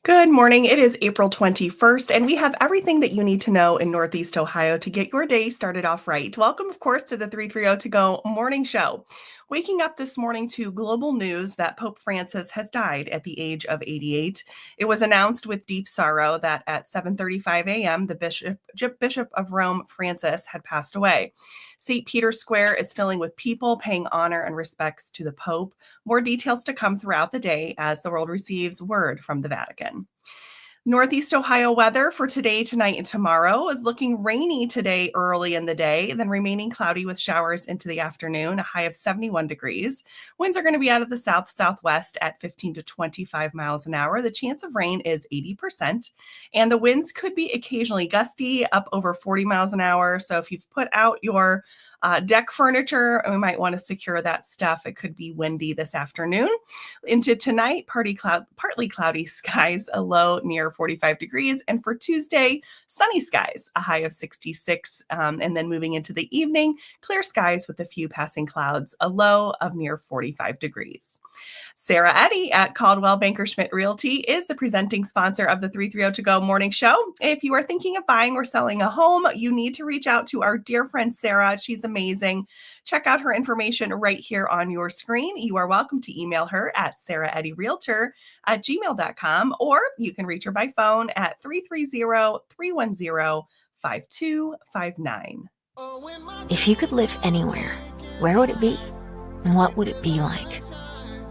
Good morning. It is April 21st, and we have everything that you need to know in Northeast Ohio to get your day started off right. Welcome, of course, to the 330 To Go morning show. Waking up this morning to global news that Pope Francis has died at the age of 88. It was announced with deep sorrow that at 7:35 a.m., the Bishop of Rome, Francis, had passed away. St. Peter's Square is filling with people paying honor and respects to the Pope. More details to come throughout the day as the world receives word from the Vatican. Northeast Ohio weather for today, tonight, and tomorrow is looking rainy today early in the day, then remaining cloudy with showers into the afternoon, a high of 71 degrees. Winds are going to be out of the south-southwest at 15 to 25 miles an hour. The chance of rain is 80%, and the winds could be occasionally gusty, up over 40 miles an hour. So if you've put out your deck furniture, we might want to secure that stuff. It could be windy this afternoon. Into tonight, partly cloudy skies, a low near 45 degrees. And for Tuesday, sunny skies, a high of 66. And then moving into the evening, clear skies with a few passing clouds, a low of near 45 degrees. Sarah Eddy at Caldwell Banker Schmidt Realty is the presenting sponsor of the 330 To Go morning show. If you are thinking of buying or selling a home, you need to reach out to our dear friend Sarah. She's amazing. Check out her information right here on your screen. You are welcome to email her at saraheddyrealtor@gmail.com, or you can reach her by phone at 330-310-5259. If you could live anywhere, where would it be? And what would it be like?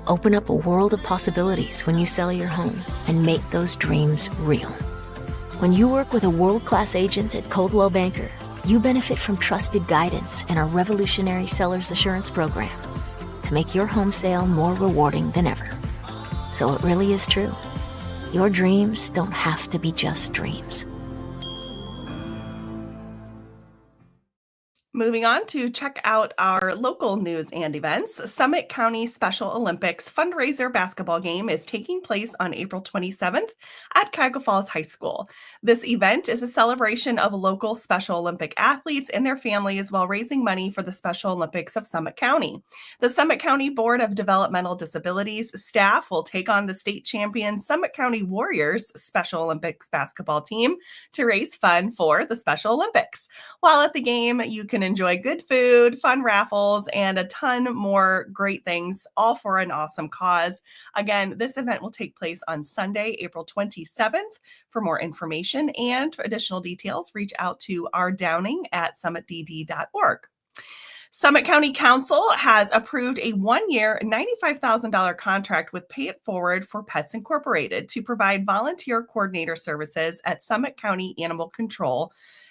Open up a world of possibilities when you sell your home and make those dreams real. When you work with a world-class agent at Coldwell Banker, you benefit from trusted guidance and our revolutionary seller's assurance program to make your home sale more rewarding than ever. So it really is true. Your dreams don't have to be just dreams. Moving on to check out our local news and events. Summit County Special Olympics fundraiser basketball game is taking place on April 27th at Cuyahoga Falls High School. This event is a celebration of local Special Olympic athletes and their families while raising money for the Special Olympics of Summit County. The Summit County Board of Developmental Disabilities staff will take on the state champion Summit County Warriors Special Olympics basketball team to raise funds for the Special Olympics. While at the game, you can enjoy good food, fun raffles, and a ton more great things, all for an awesome cause. Again, this event will take place on Sunday, April 27th. For more information and for additional details, reach out to R. Downing at summitdd.org. Summit County Council has approved a one-year $95,000 contract with Pay It Forward for Pets Incorporated to provide volunteer coordinator services at Summit County Animal Control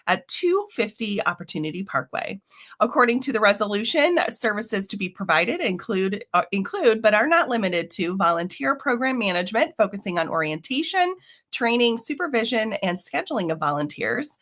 at 250 Opportunity Parkway. According to the resolution, services to be provided include but are not limited to volunteer program management, focusing on orientation, training, supervision, and scheduling of volunteers,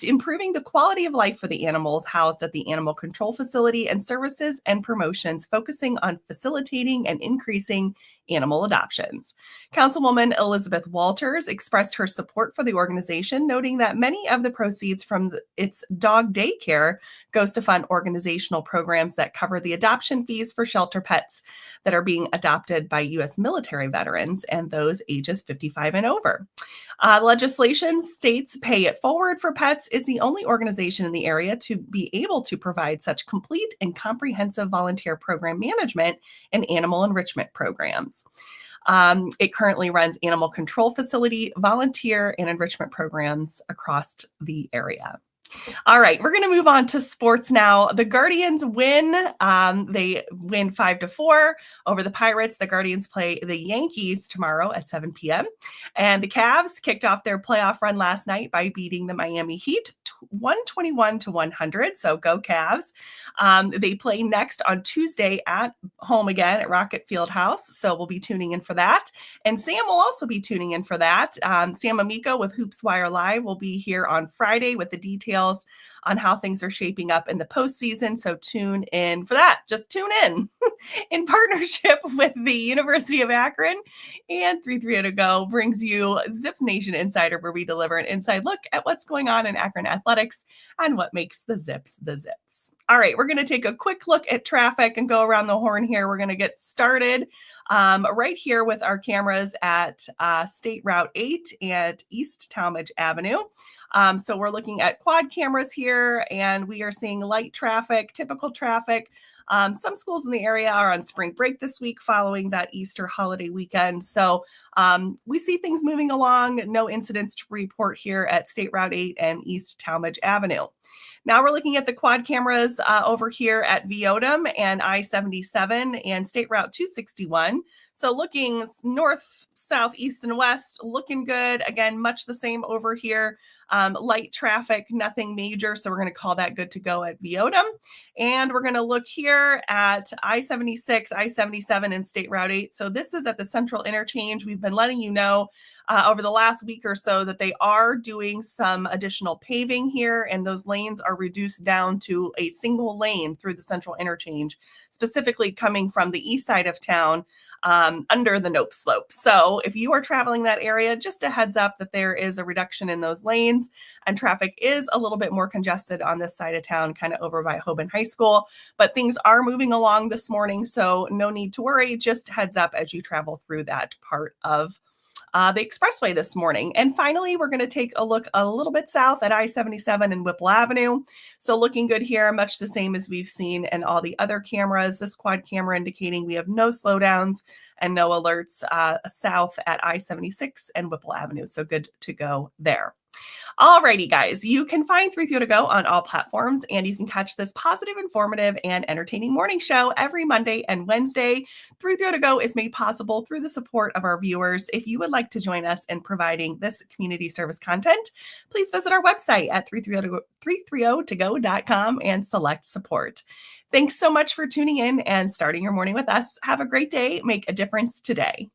improving the quality of life for the animals housed at the animal control facility, and services and promotions focusing on facilitating and increasing animal adoptions. Councilwoman Elizabeth Walters expressed her support for the organization, noting that many of the proceeds from its dog daycare goes to fund organizational programs that cover the adoption fees for shelter pets that are being adopted by U.S. military veterans and those ages 55 and over. Legislation states Pay It Forward for Pets is the only organization in the area to be able to provide such complete and comprehensive volunteer program management and animal enrichment programs. It currently runs animal control facility, volunteer, and enrichment programs across the area. All right, we're going to move on to sports now. The Guardians win. They win 5-4 over the Pirates. The Guardians play the Yankees tomorrow at 7 p.m. And the Cavs kicked off their playoff run last night by beating the Miami Heat 121-100. So go Cavs. They play next on Tuesday at home again at Rocket Fieldhouse. So we'll be tuning in for that. And Sam will also be tuning in for that. Sam Amico with Hoops Wire Live will be here on Friday with the details on how things are shaping up in the postseason. So tune in for that. Just tune in partnership with the University of Akron and 330 To Go brings you Zips Nation Insider, where we deliver an inside look at what's going on in Akron athletics athletics and what makes the Zips the Zips. All right, we're going to take a quick look at traffic and go around the horn here. We're going to get started right here with our cameras at State Route 8 and East Talmadge Avenue. So we're looking at quad cameras here, and we are seeing light traffic, typical traffic. Some schools in the area are on spring break this week following that Easter holiday weekend. So we see things moving along. No incidents to report here at State Route 8 and East Talmadge Avenue. Now we're looking at the quad cameras over here at Viodum and I-77 and State Route 261. So looking north, south, east, and west, looking good. Again, much the same over here. Light traffic, nothing major. So we're going to call that good to go at Viodum. And we're going to look here at I-76, I-77, and State Route 8. So this is at the Central Interchange. We've been letting you know over the last week or so that they are doing some additional paving here, and those lanes are reduced down to a single lane through the Central Interchange, specifically coming from the east side of town under the Nope Slope. So if you are traveling that area, just a heads up that there is a reduction in those lanes, and traffic is a little bit more congested on this side of town, kind of over by Hoban High School, but things are moving along this morning, so no need to worry. Just heads up as you travel through that part of the expressway this morning. And finally, we're going to take a look a little bit south at I-77 and Whipple Avenue. So looking good here, much the same as we've seen in all the other cameras. This quad camera indicating we have no slowdowns and no alerts south at I-76 and Whipple Avenue. So good to go there. Alrighty, guys, you can find 330 to Go on all platforms, and you can catch this positive, informative, and entertaining morning show every Monday and Wednesday. 330 to Go is made possible through the support of our viewers. If you would like to join us in providing this community service content, please visit our website at 330togo.com and select support. Thanks so much for tuning in and starting your morning with us. Have a great day. Make a difference today.